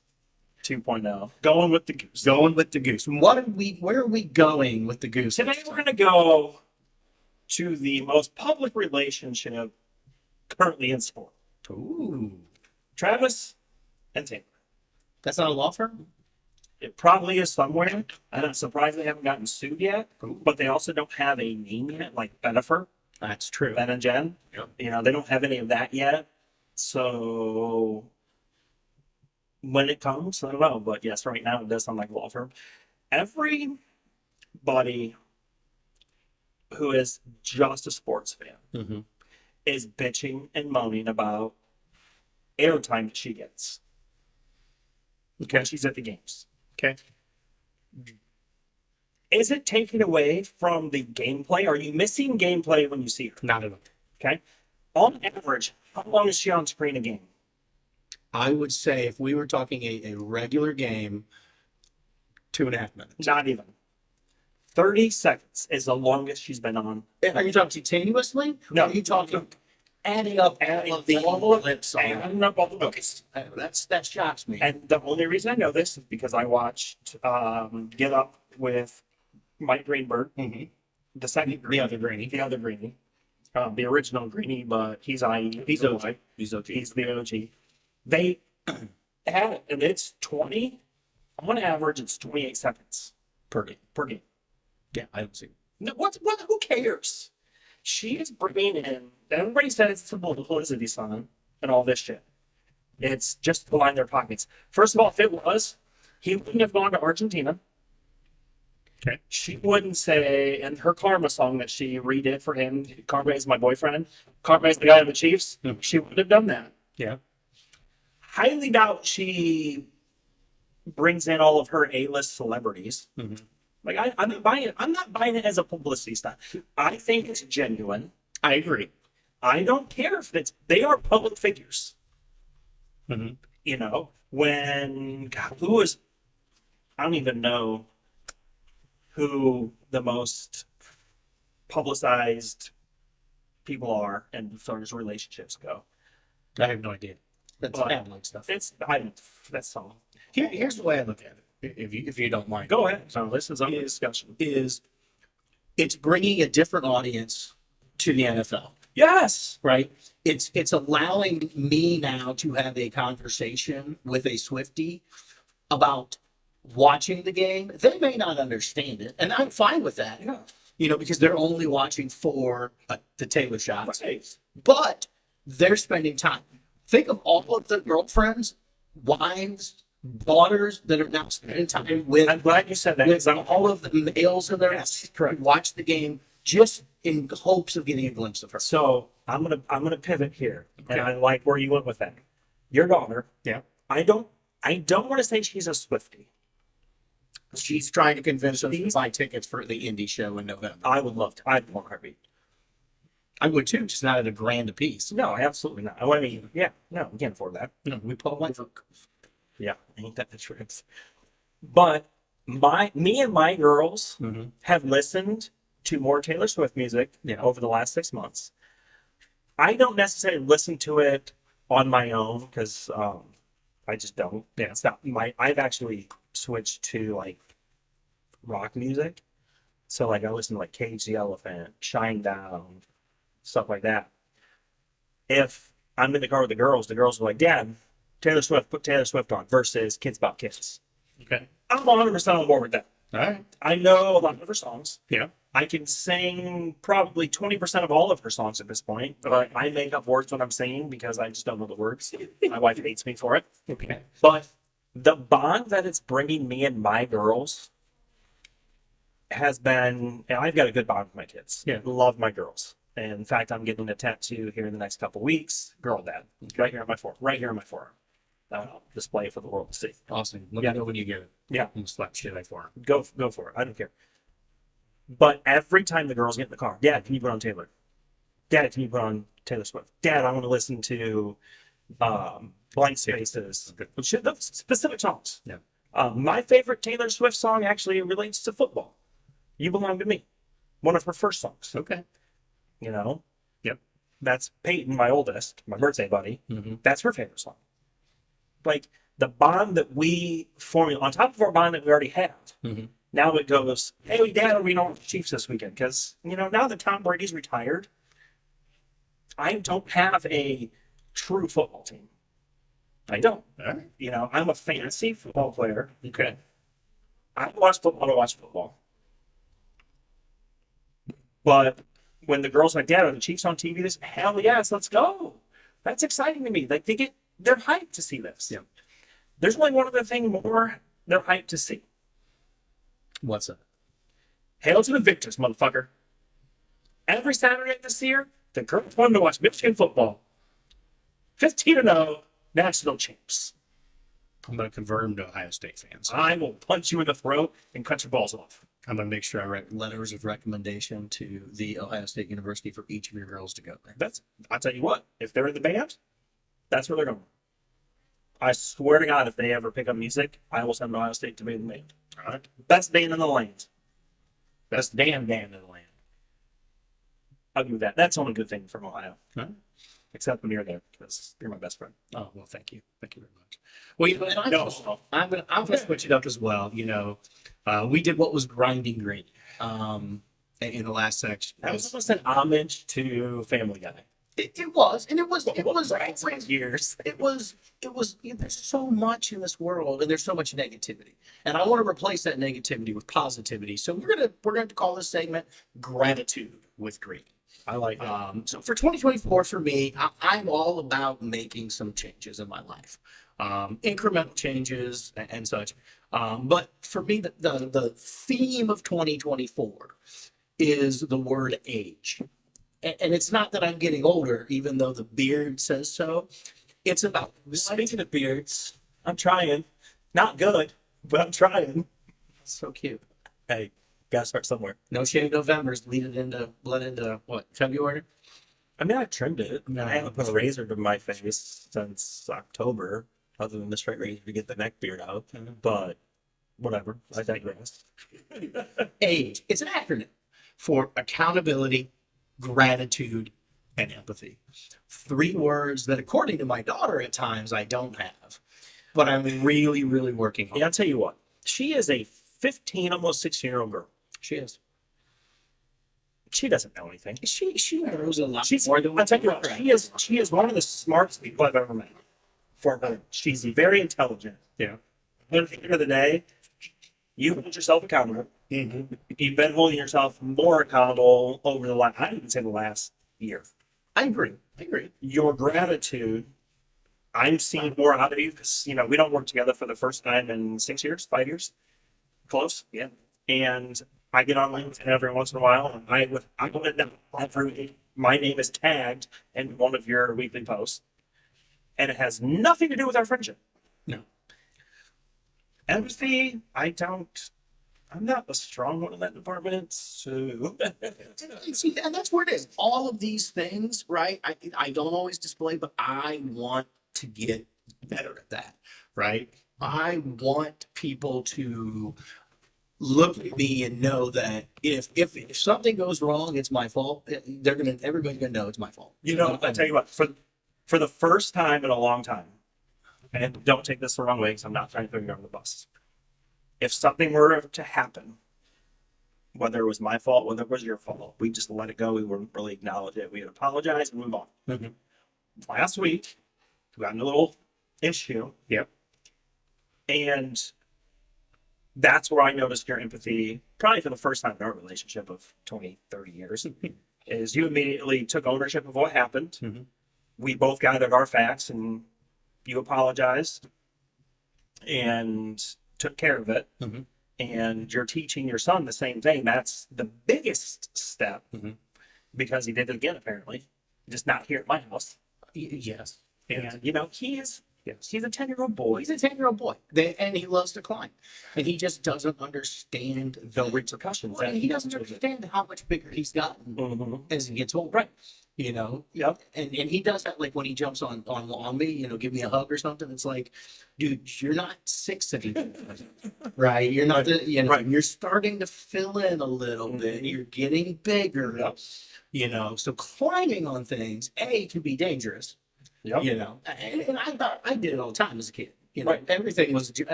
2.0. Going with the goose. Going with the goose. Where are we going with the goose? Today we're going to go to the most public relationship currently in sport. Ooh. Travis and Taylor. That's not a law firm? It probably is somewhere. I'm surprised they haven't gotten sued yet. Ooh. But they also don't have a name yet, like Bennifer, That's true. Ben and Jen. Yep. They don't have any of that yet. So when it comes, I don't know. But yes, right now it does sound like a law firm. Everybody who is just a sports fan is bitching and moaning about airtime that she gets when she's at the games. Okay. Is it taken away from the gameplay? Are you missing gameplay when you see her? Not at all. Okay. On average, how long is she on screen a game? I would say if we were talking a regular game, 2.5 minutes. Not even. 30 seconds is the longest she's been on. Are you talking continuously? No. Or are you talking adding up all of the clips on Adding up all the books. that shocks me. And the only reason I know this is because I watched Get Up with Mike Greenberg, the second The other Greenie. the other Greenie, the original Greenie, but he's IE. He's OG. He's OG. He's the OG. They had it, and it's 20. On average, it's 28 seconds Per game. per game. Yeah, I don't see. No, who cares? She is bringing in. Everybody said it's the publicity stunt and all this shit. It's just to line their pockets. First of all, if it was, he wouldn't have gone to Argentina. Okay. She wouldn't say in her Karma song that she redid for him. Karma is my boyfriend. Karma is the guy on the Chiefs. She wouldn't have done that. Yeah. Highly doubt she brings in all of her A-list celebrities. Like I'm not buying it. I'm not buying it as a publicity stunt. I think it's genuine. I agree. I don't care if they are public figures. Mm-hmm. You know, when God, who was I don't even know who the most publicized people are and as far as relationships go. I have no idea. That's But tabloid stuff. That's all. Here's the way I look at it, if you don't mind. Go ahead. So this is under discussion. Is it's bringing a different audience to the NFL, Yes. right? It's allowing me now to have a conversation with a Swiftie about watching the game. They may not understand it, and I'm fine with that. Yeah. You know, because they're only watching for the Taylor shots, Right. but they're spending time. Think of all of the girlfriends, wives, daughters that are now spending time with, I'm glad you said that. with all of the males in their Yes, house correct. watch the game just in hopes of getting a glimpse of her. So I'm gonna pivot here, and Okay. I like where you went with that. Your daughter. Yeah. I don't want to say she's a Swiftie. She's trying to convince us to buy tickets for the indie show in November. I would love to. I'd want heartbeat. I would too, just not at a grand apiece. No, absolutely not. I mean, yeah, no, we can't afford that. No, we pull like Yeah, ain't that the truth? But me and my girls mm-hmm. have listened to more Taylor Swift music Yeah. over the last 6 months. I don't necessarily listen to it on my own because I just don't. Yeah. It's not my. I've actually switched to like rock music, so like I listen to like Cage the Elephant, Shine Down, stuff like that. If I'm in the car with the girls are like, "Dad, Taylor Swift, put Taylor Swift on," versus Kids About Kids. Okay. I'm 100% on board with that. All right. I know a lot of her songs. Yeah. I can sing probably 20% of all of her songs at this point, but I make up words when I'm singing because I just don't know the words. My wife hates me for it. Okay. But the bond that it's bringing me and my girls has been, and I've got a good bond with my kids. Yeah. Love my girls. And in fact, I'm getting a tattoo here in the next couple weeks. Girl dad. Right here on my forearm. Right here on my forearm. Display for the world to see. Awesome. Let Yeah. me know when you get it. Yeah. I'm slap shit out for him. Go for it. I don't care. But every time the girls get in the car, Dad, can you put on Taylor? Dad, can you put on Taylor Swift? Dad, I want to listen to Blank Spaces. The specific songs. Yeah. My favorite Taylor Swift song actually relates to football. You Belong to Me. One of her first songs. Okay. You know? Yep. That's Peyton, my oldest, my birthday buddy. Mm-hmm. That's her favorite song. Like the bond that we form on top of our bond that we already have. Mm-hmm. Now it goes, hey, Dad, are we going to the Chiefs this weekend? Because, you know, now that Tom Brady's retired, I don't have a true football team. I don't. All right. You know, I'm a fantasy football player. Okay. I watch football to watch football. But when the girls are like, Dad, are the Chiefs on TV this? Hell yes, let's go. That's exciting to me. Like they're hyped to see this. Yeah. There's only one other thing more they're hyped to see. What's that? Hail to the victors, motherfucker. Every Saturday this year, the girls wanted to watch Michigan football. 15-0, national champs. I'm going to convert him to Ohio State fans. I will punch you in the throat and cut your balls off. I'm going to make sure I write letters of recommendation to the Ohio State University for each of your girls to go there. I'll tell you what, if they're in the band, that's where they're going. I swear to God, if they ever pick up music, I will send Ohio State to be in the band. All right. Best band in the land. Best damn band in the land. I'll give you that. That's the only good thing from Ohio. All right. Except when you're there, because you're my best friend. Oh, well, thank you. Thank you very much. Well, you know, I'm gonna switch it up as well. You know, we did what was grinding great in the last section. That was almost an homage to Family Guy. It was, and it was Right, for years. it was, you know, there's so much in this world and there's so much negativity. And I want to replace that negativity with positivity. So we're gonna call this segment Gratitude with Greed. I like it. So for 2024, for me, I'm all about making some changes in my life, incremental changes and such. But for me, the theme of 2024 is the word age. And it's not that I'm getting older, even though the beard says so. It's about Speaking of beards, I'm trying. Not good, but I'm trying. so cute. Hey, gotta start somewhere. No shave November's bled into what, February? I mean, I've trimmed it. I mean, I haven't put a razor to my face since October, other than the straight razor to get the neck beard out. But whatever, I digress. AGE. It's an acronym for accountability, gratitude, and empathy. 3 words that, according to my daughter, at times I don't have, but I'm really, really working on. Yeah, I'll tell you what. She is a 15, almost 16-year-old girl. She is. She doesn't know anything. She knows a lot She's more than I'll tell you what, she is one of the smartest people I've ever met. For her, she's very intelligent. Yeah. But at the end of the day, you hold yourself accountable. Mm-hmm. You've been holding yourself more accountable over the last, I would say the last year. I agree. Your gratitude, I'm seeing more out of you because, you know, we don't work together for the first time in 6 years, 5 years. Close. Yeah. And I get on LinkedIn every once in a while, and I would my name is tagged in one of your weekly posts, and it has nothing to do with our friendship. No. Empathy, I'm not a strong one in that department, so. And see, and that's where it is. All of these things, right? I don't always display, but I want to get better at that, right? I want people to look at me and know that if something goes wrong, it's my fault. Everybody's gonna know it's my fault. You know, I tell you what, for the first time in a long time, and don't take this the wrong way because I'm not trying to throw you under the bus. If something were to happen, whether it was my fault, whether it was your fault, we just let it go. We wouldn't really acknowledge it. We'd apologize and move on. Mm-hmm. Last week, we got in a little issue. Yep. And that's where I noticed your empathy, probably for the first time in our relationship of 20, 30 years, is you immediately took ownership of what happened. Mm-hmm. We both gathered our facts and you apologized and took care of it. Mm-hmm. And you're teaching your son the same thing. That's the biggest step Mm-hmm. because he did it again, apparently, just not here at my house. Yes. And, you know, he's a 10-year-old boy. He's a 10-year-old boy, and he loves to climb, and he just doesn't understand The repercussions. Well, and he doesn't understand how much bigger he's gotten Mm-hmm. as he gets older. Right. You know. Yep. And he does that, like when he jumps on me, you know, give me a hug or something. It's like, dude, you're not 6 anymore, right? You're not, you know, Right. you're starting to fill in a little Mhm. bit. You're getting bigger. Yep. You know, so climbing on things, can be dangerous. Yep. You know, and I did it all the time as a kid. You know, Right. everything was a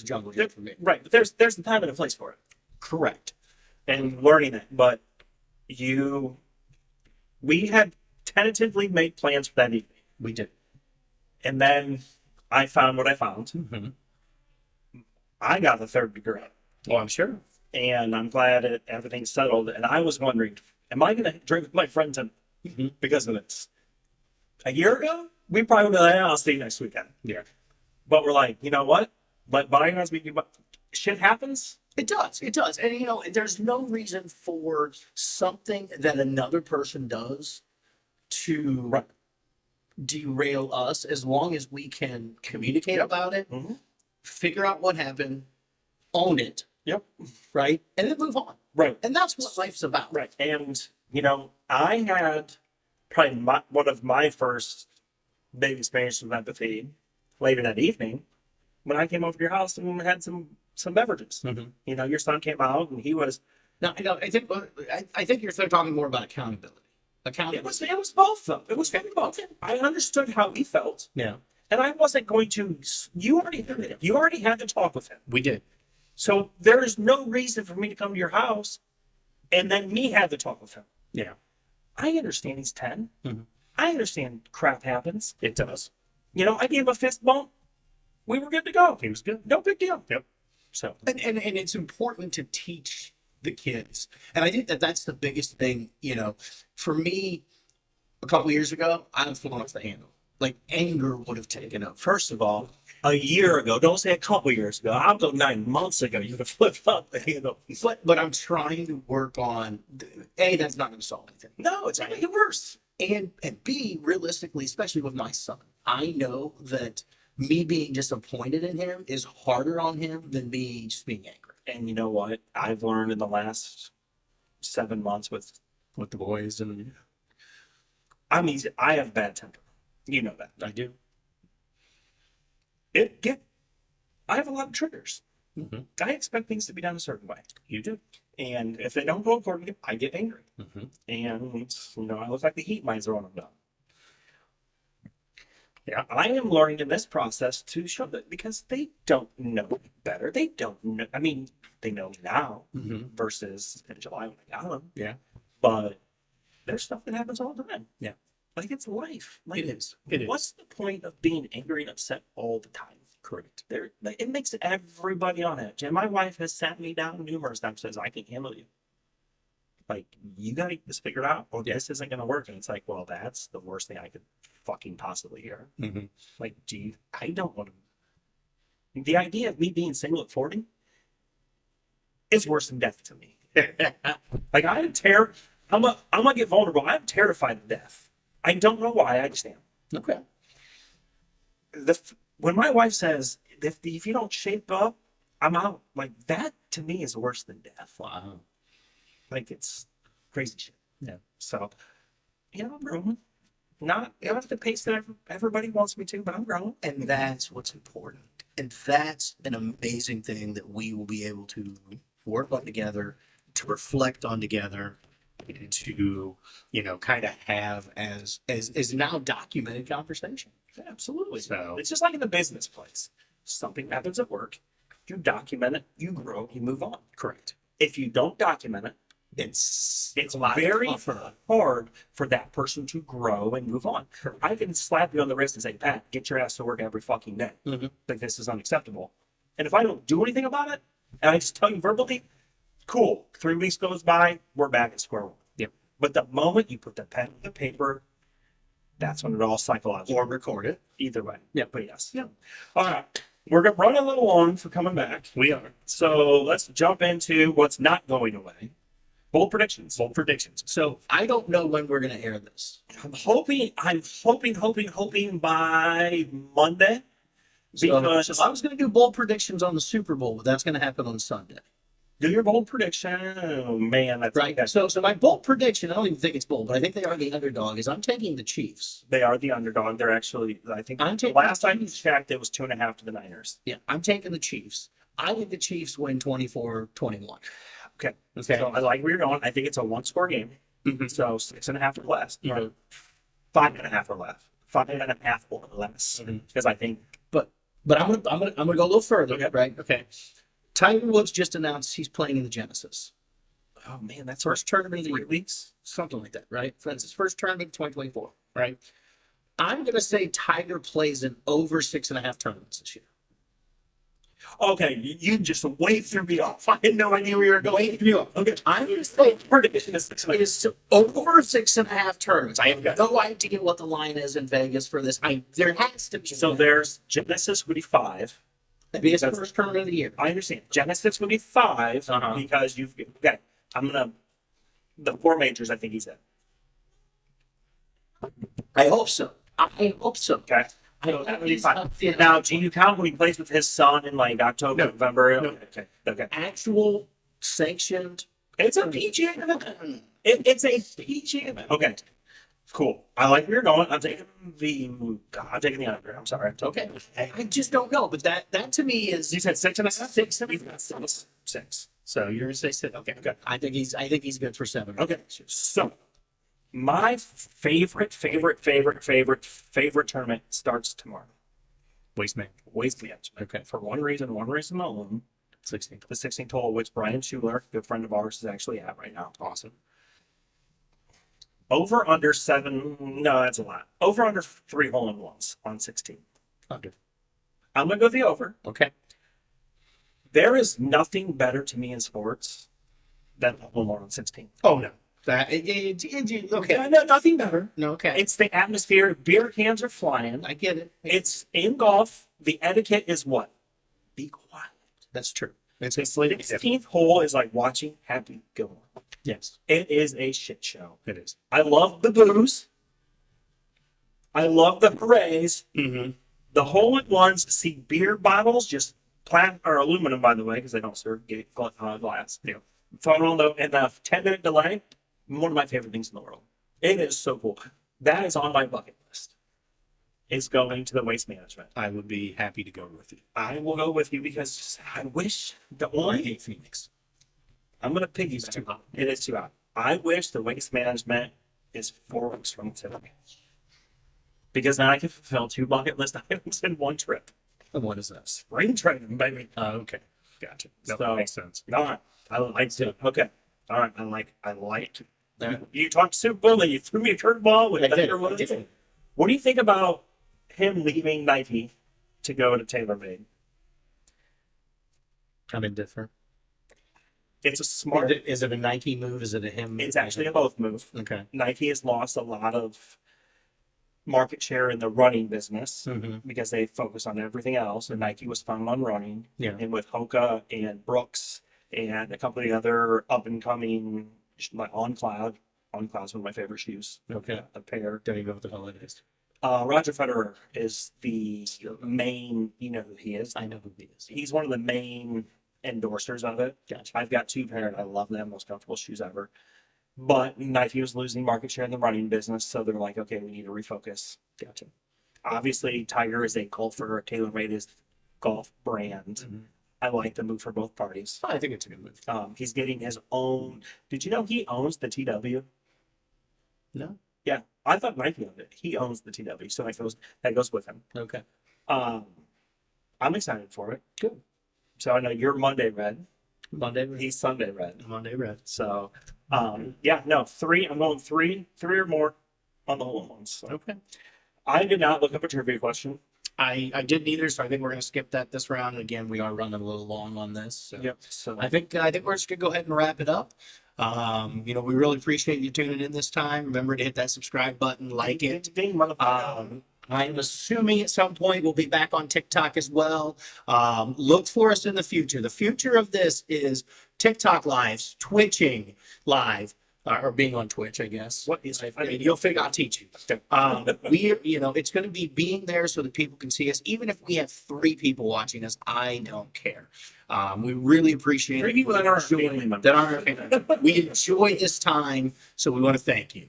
jungle gym for me. Right. But there's the time and a place for it. Correct. And learning that. But we had tentatively made plans for that evening. We did. And then I found what I found. Mm-hmm. I got the 3rd degree. Well, I'm sure. And I'm glad everything's settled. And I was wondering, am I going to drink with my friends because of this? A year ago, we probably would have said, I'll see you next weekend. Yeah. But we're like, you know what? Let bygones be bygones. Shit happens. It does. It does. And, you know, there's no reason for something that another person does to derail us as long as we can communicate about it, Mm-hmm. figure out what happened, own it. Yep. Right. And then move on. Right. And that's what life's about. Right. And, you know, I had probably one of my first big experiences with empathy later that evening when I came over to your house and had some beverages. Mm-hmm. You know, your son came out and he was. No, I think you're talking more about accountability. It was both though. It was both. I understood how he felt. Yeah. And I wasn't going to. You already heard it. You already had to talk with him. We did. So there is no reason for me to come to your house and then me have to talk with him. Yeah. I understand he's 10. Mm-hmm. I understand crap happens. It does. You know, I gave him a fist bump. We were good to go. He was good. No big deal. Yep. So. And it's important to teach the kids. And I think that's the biggest thing, you know, for me, a couple years ago, I was flown off the handle. Like anger would have taken over. First of all, a year ago, don't say a couple years ago, I'll go 9 months ago, you would have flipped up the handle. But I'm trying to work on, that's not going to solve anything. No, it's going to get worse. And B, realistically, especially with my son, I know that me being disappointed in him is harder on him than me just being angry. And you know what? I've learned in the last 7 months with With the boys, and I'm easy. I have bad temper. You know that. I do. I have a lot of triggers. Mm-hmm. I expect things to be done a certain way. You do. And if they don't go according to, I get angry. Mm-hmm. And, I look like the heat miser when I'm done. Yeah. I am learning in this process to show that because they don't know better. They don't know. I mean, they know now Mm-hmm. versus in July when I got them. Yeah. But there's stuff that happens all the time. Yeah. Like it's life. Like, It is. It is. What's the point of being angry and upset all the time? Correct. It makes everybody on edge. And my wife has sat me down numerous times and says, I can handle you. Like, you got to get this figured out or this isn't going to work. And it's like, well, that's the worst thing I could fucking possibly hear. Mm-hmm. Like, gee, I don't want to. The idea of me being single at 40 is worse than death to me. Like, I'm gonna get vulnerable. I'm terrified of death. I don't know why. I just am. Okay. When my wife says, if you don't shape up, I'm out. Like, that to me is worse than death. Wow. Like, it's crazy shit. Yeah. So, I'm growing. Not at the pace that everybody wants me to, but I'm growing. And that's what's important. And that's an amazing thing that we will be able to work on together, to reflect on together, and to, kind of have as now documented conversation. Absolutely. So it's just like in the business place. Something happens at work, you document it, you grow, you move on. correct. If you don't document it, It's it's a lot very tougher. hard for that person to grow and move on. I can slap you on the wrist and say, Pat, get your ass to work every fucking day. Mm-hmm. Like, this is unacceptable. And if I don't do anything about it, and I just tell you verbally, cool, 3 weeks goes by, we're back at square one. Yep. But the moment you put the pen on the paper, that's when it all psychological. Or record it. Either way. Yeah. But yes. Yeah. All right. We're going to run a little long for coming back. We are. So let's jump into what's not going away. Bold predictions. Bold predictions. So I don't know when we're going to air this. I'm hoping by Monday. Because So I was going to do bold predictions on the Super Bowl, but that's going to happen on Sunday. do your bold prediction. Oh, man, that's Right. okay. So my bold prediction, I don't even think it's bold, but I think they are the underdog, is I'm taking the Chiefs. They are the underdog. They're actually, I think, I'm the taking last the time you Chiefs. checked, it was 2.5 to the Niners. Yeah, I'm taking the Chiefs. I think the Chiefs win 24-21. Okay. Okay. So I like where you're going. I think it's a one-score game. Mhm. So 6.5 or less, or Mhm. 5.5 or less, 5.5 or less, Mhm. because I think But I'm gonna go a little further. Okay. Right. Okay. Tiger Woods just announced he's playing in the Genesis. oh man, that's First tournament of the 3 year. weeks. Something like that, right? That's his first tournament, 2024. Right. I'm gonna say Tiger plays in over 6.5 tournaments this year. Okay, you just way threw me off. I had no idea where you were going. Okay, I'm gonna say prediction is 6.5. it is over 6.5 tournaments. I have no idea what the line is in Vegas for this. There has to be. So there's Genesis would be 5. That'd be his first tournament of the year. I understand. Genesis would be 5 Uh-huh. because you've okay. The 4 majors. I think he's in. I hope so. I hope so. Okay. I So hope that would be he's 5. up in Now, do you count when he plays with his son in like October, No. November? No. Okay. actual sanctioned. It's a PGA event. It's a PGA event. Okay. Cool. I like where you're going. I'm taking the under. I'm sorry. Okay. I just don't know, but that to me is You said 6.5? 6.5. 6. So you're gonna say 6? Okay. Okay. I think he's good for 7. Okay. So my favorite tournament starts tomorrow. Waste man. Waste Management. Okay. For one reason alone. 16. The 16th hole, which Brian Schuler, good friend of ours, is actually at right now. Awesome. Over under 7. No, that's a lot. Over under 3 hole-in-ones on 16. Under. I'm gonna go the over. Okay. There is nothing better to me in sports than a hole-in-one on 16. Oh no. Okay. No, nothing better. No. Okay. It's the atmosphere. Beer cans are flying. I get it. It's in golf. The etiquette is what? Be quiet. That's true. It's The 16th hole is like watching Happy Gilmore. yes. It is a shit show. It is. I love the booze. I love the hoorays. Mm-hmm. The hole-in-ones see beer bottles just or aluminum, by the way, because they don't serve glass. You know, phone on the in a 10-minute delay. One of my favorite things in the world. It is so cool. That is on my bucket list. It's going to the waste management. I would be happy to go with you. I will go with you because I wish the I only. hate Phoenix. I'm gonna piggyback. It's too hot. It is too hot. I wish the waste management is 4 weeks from today. Because then I can fulfill 2 bucket list items in 1 trip. And what is that? Spring training, baby. Okay. Gotcha. That So- makes sense. All right. I like it. Okay. All right. I like that. You talked Super Bowl and you threw me a curveball with Tiger Woods. What do you think about him leaving Nike to go to TaylorMade? I'm indifferent. It's a smart. Is it a Nike move? Is it a him? It's actually a both move. Okay. Nike has lost a lot of market share in the running business Mm-hmm. because they focus on everything else. And Nike was found on running. Yeah. And with Hoka and Brooks and a couple of the other up and coming, like On Cloud's one of my favorite shoes. Okay. A pair. Don't even know what the hell it is. Roger Federer is the main. You know who he is. I know who he is. He's one of the main endorsers of it. Gotcha. I've got 2 pair and I love them. Most comfortable shoes ever. But Nike was losing market share in the running business, so they're like, okay, we need to refocus. Gotcha. Obviously, Tiger is a golfer. TaylorMade is golf brand. Mhm. I like the move for both parties. I think it's a good move. He's getting his own. Did you know he owns the TW? No. Yeah, I thought Nike owned it. He owns the TW, so that goes with him. Okay. I'm excited for it. Good. So I know you're Monday red. Monday red. He's Sunday red. Monday red. So, yeah, no, 3. I'm going 3 or more on the whole ones. So. Okay. I did not look up a trivia question. I didn't either, so I think we're gonna skip that this round. And again, we are running a little long on this. So. Yep. So I think we're just gonna go ahead and wrap it up. We really appreciate you tuning in this time. Remember to hit that subscribe button, like it. Ding, motherfucker. I'm assuming at some point we'll be back on TikTok as well. Look for us in the future. The future of this is TikTok lives, Twitching live, or being on Twitch, I guess. What is? You'll figure. I'll teach you. It's going to be being there so that people can see us. Even if we have 3 people watching us, I don't care. We really appreciate 3 it. people that are family members. We enjoy this time, so we want to thank you.